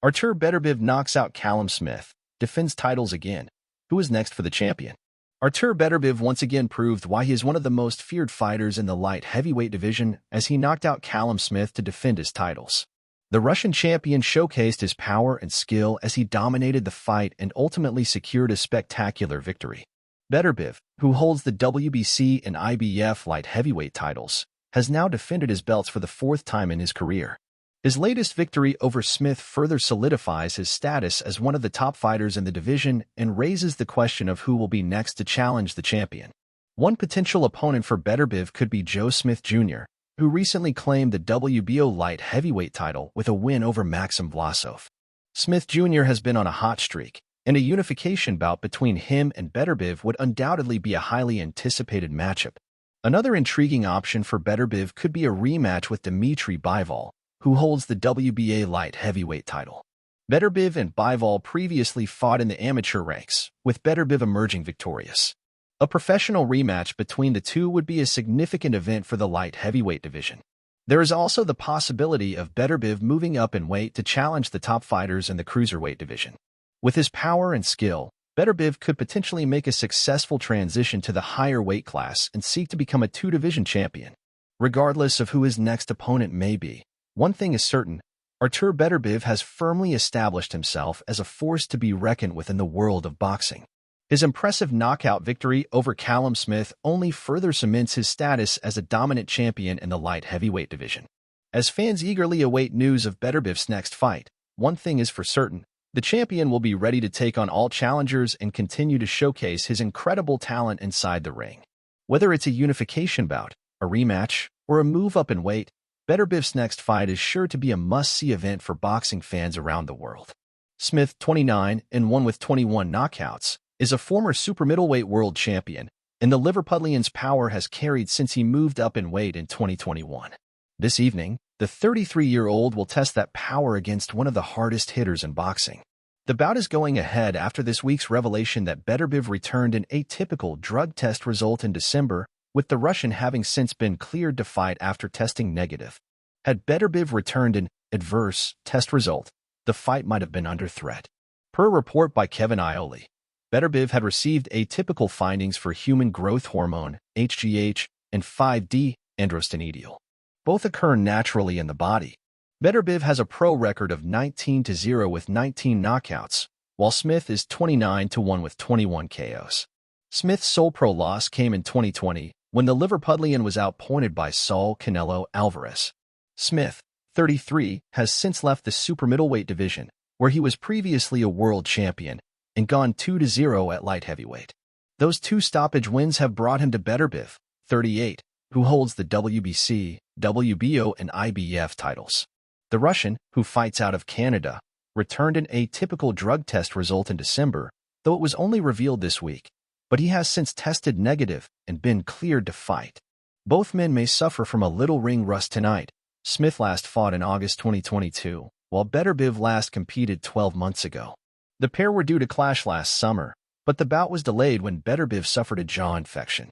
Artur Beterbiev knocks out Callum Smith, defends titles again. Who is next for the champion? Artur Beterbiev once again proved why he is one of the most feared fighters in the light heavyweight division as he knocked out Callum Smith to defend his titles. The Russian champion showcased his power and skill as he dominated the fight and ultimately secured a spectacular victory. Beterbiev, who holds the WBC and IBF light heavyweight titles, has now defended his belts for the fourth time in his career. His latest victory over Smith further solidifies his status as one of the top fighters in the division and raises the question of who will be next to challenge the champion. One potential opponent for Beterbiev could be Joe Smith Jr., who recently claimed the WBO light heavyweight title with a win over Maxim Vlasov. Smith Jr. has been on a hot streak, and a unification bout between him and Beterbiev would undoubtedly be a highly anticipated matchup. Another intriguing option for Beterbiev could be a rematch with Dmitry Bivol, who holds the WBA light heavyweight title. Beterbiev and Bivol previously fought in the amateur ranks, with Beterbiev emerging victorious. A professional rematch between the two would be a significant event for the light heavyweight division. There is also the possibility of Beterbiev moving up in weight to challenge the top fighters in the cruiserweight division. With his power and skill, Beterbiev could potentially make a successful transition to the higher weight class and seek to become a two-division champion. Regardless of who his next opponent may be, one thing is certain: Artur Beterbiev has firmly established himself as a force to be reckoned with in the world of boxing. His impressive knockout victory over Callum Smith only further cements his status as a dominant champion in the light heavyweight division. As fans eagerly await news of Beterbiev's next fight, one thing is for certain: the champion will be ready to take on all challengers and continue to showcase his incredible talent inside the ring. Whether it's a unification bout, a rematch, or a move up in weight, Beterbiev's next fight is sure to be a must-see event for boxing fans around the world. Smith, 29 and 1 with 21 knockouts, is a former super middleweight world champion, and the Liverpudlian's power has carried since he moved up in weight in 2021. This evening, the 33-year-old will test that power against one of the hardest hitters in boxing. The bout is going ahead after this week's revelation that Beterbiev returned an atypical drug test result in December, with the Russian having since been cleared to fight after testing negative. Had Beterbiev returned an adverse test result, the fight might have been under threat. Per a report by Kevin Ioli, Beterbiev had received atypical findings for human growth hormone, HGH, and 5D androstenediol. Both occur naturally in the body. Beterbiev has a pro record of 19-0 with 19 knockouts, while Smith is 29-1 with 21 KOs. Smith's sole pro loss came in 2020, when the Liverpudlian was outpointed by Saul Canelo Alvarez. Smith, 33, has since left the super middleweight division, where he was previously a world champion, and gone 2-0 at light heavyweight. Those two stoppage wins have brought him to Beterbiev, 38, who holds the WBC, WBO, and IBF titles. The Russian, who fights out of Canada, returned an atypical drug test result in December, though it was only revealed this week, but he has since tested negative and been cleared to fight. Both men may suffer from a little ring rust tonight. Smith last fought in August 2022, while Beterbiev last competed 12 months ago. The pair were due to clash last summer, but the bout was delayed when Beterbiev suffered a jaw infection.